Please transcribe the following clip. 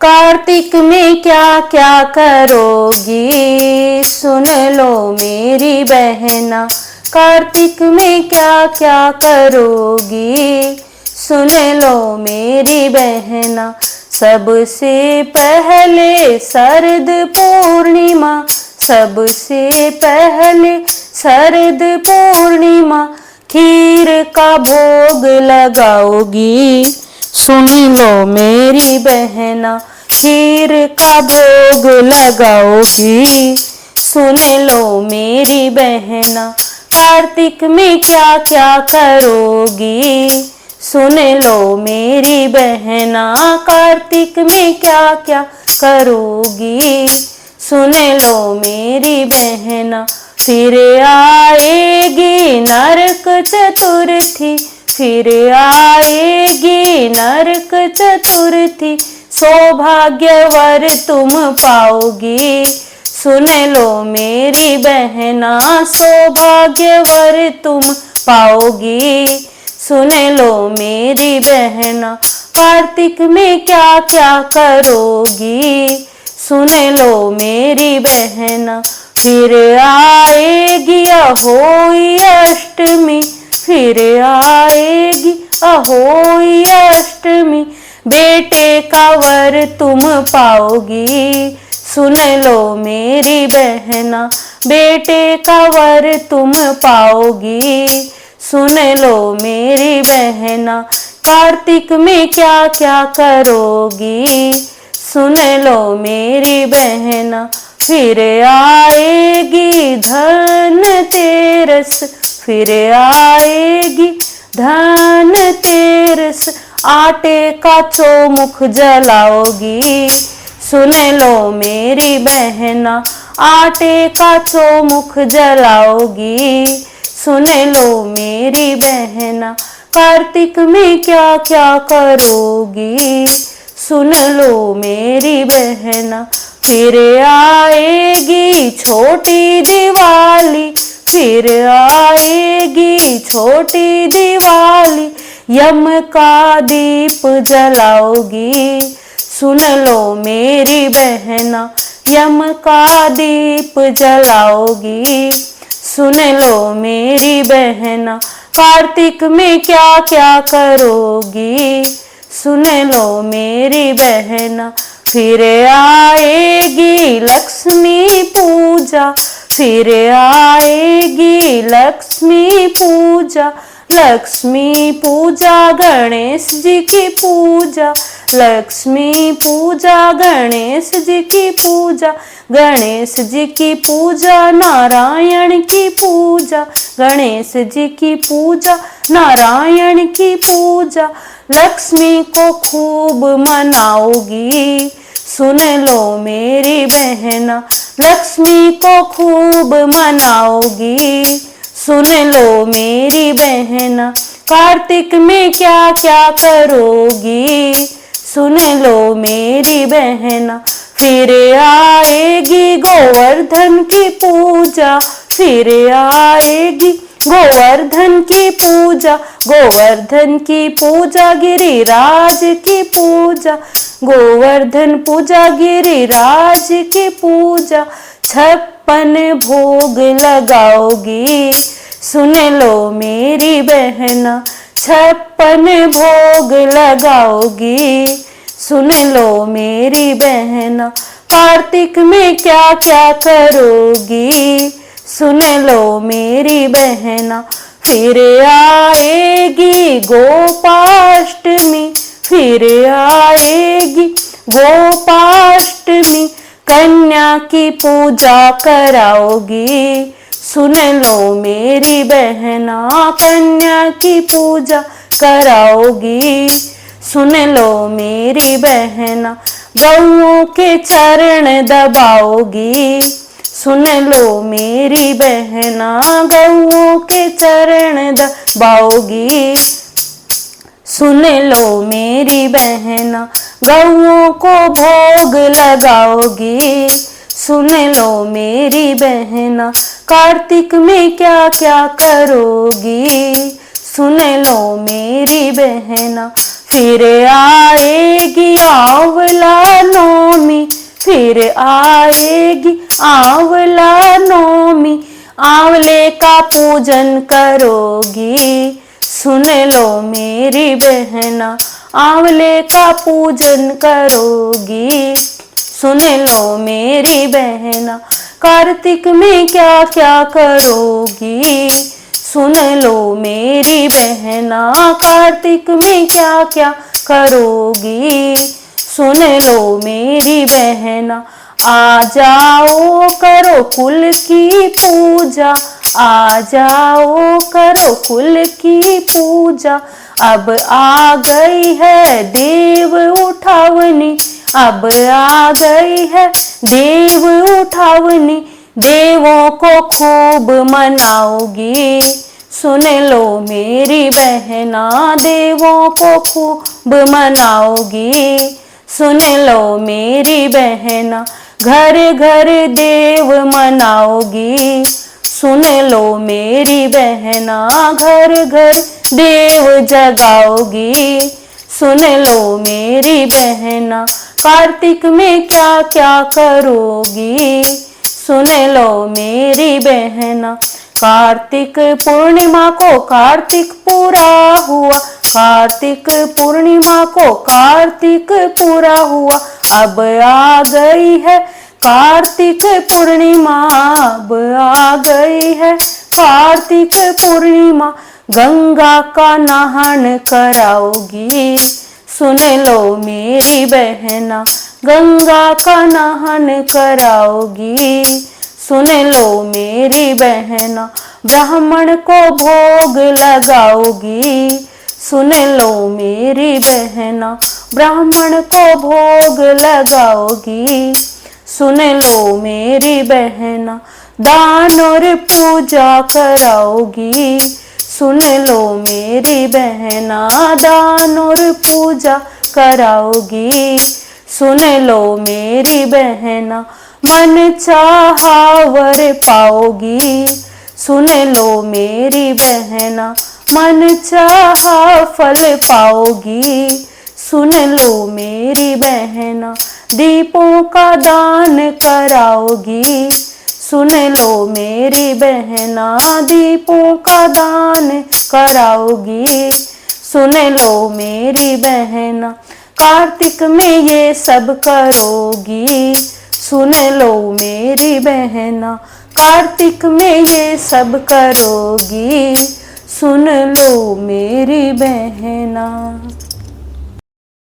कार्तिक में क्या क्या करोगी, सुन लो मेरी बहना। कार्तिक में क्या क्या करोगी, सुन लो मेरी बहना। सबसे पहले शरद पूर्णिमा, सबसे पहले शरद पूर्णिमा। खीर का भोग लगाओगी, सुन लो मेरी बहना। खीर का भोग लगाओगी, सुन लो मेरी बहना। कार्तिक में क्या क्या करोगी, सुन लो मेरी बहना। कार्तिक में क्या क्या करोगी, सुन लो मेरी बहना। फिर आएगी नरक चतुर्थी, फिर आएगी नरक चतुर्थी। सौभाग्यवर तुम पाओगी, सुन लो मेरी बहना। सौभाग्यवर तुम पाओगी, सुन लो मेरी बहना। कार्तिक में क्या क्या करोगी, सुन लो मेरी बहना। फिर आएगी अहोई अष्टमी, फिर आएगी अहोई अष्टमी। बेटे का वर तुम पाओगी, सुन लो मेरी बहना। बेटे का वर तुम पाओगी, सुन लो मेरी बहना। कार्तिक में क्या क्या करोगी, सुन लो मेरी बहना। फिर आएगी धनतेरस, फिर आएगी धनतेरस। आटे का चौमुख जलाओगी, सुन लो मेरी बहना। आटे का चौमुख जलाओगी, सुन लो मेरी बहना। कार्तिक में क्या क्या करोगी, सुन लो मेरी बहना। फिर आएगी छोटी दिवाली, फिर आएगी छोटी दिवाली। यम का दीप जलाओगी, सुन लो मेरी बहना। यम का दीप जलाओगी, सुन लो मेरी बहना। कार्तिक में क्या क्या करोगी, सुन लो मेरी बहना। फिर आएगी लक्ष्मी पूजा, फिर आएगी लक्ष्मी पूजा। लक्ष्मी पूजा गणेश जी की पूजा, लक्ष्मी पूजा गणेश जी की पूजा। गणेश जी की पूजा नारायण की पूजा, गणेश जी की पूजा नारायण की पूजा। लक्ष्मी को खूब मनाओगी, सुन लो मेरी बहना। लक्ष्मी को खूब मनाओगी, सुन लो मेरी बहना। कार्तिक में क्या क्या करोगी, सुन लो मेरी बहना। फिर आएगी गोवर्धन की पूजा, फिर आएगी गोवर्धन की पूजा। गोवर्धन की पूजा गिरिराज की पूजा, गोवर्धन पूजा गिरिराज की पूजा। 56 भोग लगाओगी, सुन लो मेरी बहना। 56 भोग लगाओगी, सुन लो मेरी बहना। कार्तिक में क्या क्या करोगी, सुन लो मेरी बहना। फिर आएगी गोपाष्टमी, फिर आएगी गोपाष्टमी। कन्या की पूजा कराओगी, सुन लो मेरी बहना। कन्या की पूजा कराओगी, सुन लो मेरी बहना। गौओं के चरण दबाओगी, सुन लो मेरी बहना। गौओं के चरण दबाओगी, सुन लो मेरी बहना। गौओं को भोग लगाओगी, सुन लो मेरी बहना। कार्तिक में क्या क्या करोगी, सुन लो मेरी बहना। फिर आएगी आंवला नौमी, फिर आएगी आंवला नौमी, आंवले का पूजन करोगी, सुन लो मेरी बहना, आंवले का पूजन करोगी, सुन लो मेरी बहना। कार्तिक में क्या क्या करोगी, सुन लो मेरी बहना, कार्तिक में क्या क्या करोगी, सुन लो मेरी बहना। आ जाओ करो कुल की पूजा, आ जाओ करो कुल की पूजा, अब आ गई है देव उठावनी, अब आ गई है देव उठावनी, देवों को खूब मनाओगी, सुन लो मेरी बहना, देवों को खूब मनाओगी, सुन लो मेरी बहना। घर घर देव मनाओगी, सुन लो मेरी बहना, घर घर देव जगाओगी, सुन लो मेरी बहना। कार्तिक में क्या क्या करोगी, सुन लो मेरी बहना। कार्तिक पूर्णिमा को कार्तिक पूरा हुआ, कार्तिक पूर्णिमा को कार्तिक पूरा हुआ, अब आ गई है कार्तिक पूर्णिमा, अब आ गई है कार्तिक पूर्णिमा। गंगा का नहान कराओगी, सुन लो मेरी बहना, गंगा का नहान कराओगी, सुन लो मेरी बहना। ब्राह्मण को भोग लगाओगी, सुन लो मेरी बहना, ब्राह्मण को भोग लगाओगी, सुन लो मेरी बहना। दान और पूजा कराओगी, सुन लो मेरी बहना, दान और पूजा कराओगी, सुन लो मेरी बहना। मन चाहा वर पाओगी, सुन लो मेरी बहना, मन चाहा फल पाओगी, सुन लो मेरी बहना। दीपों का दान कराओगी, सुन लो मेरी बहना, दीपों का दान कराओगी, सुन लो मेरी बहना। कार्तिक में ये सब करोगी, सुन लो मेरी बहना, कार्तिक में ये सब करोगी, सुन लो मेरी बहना।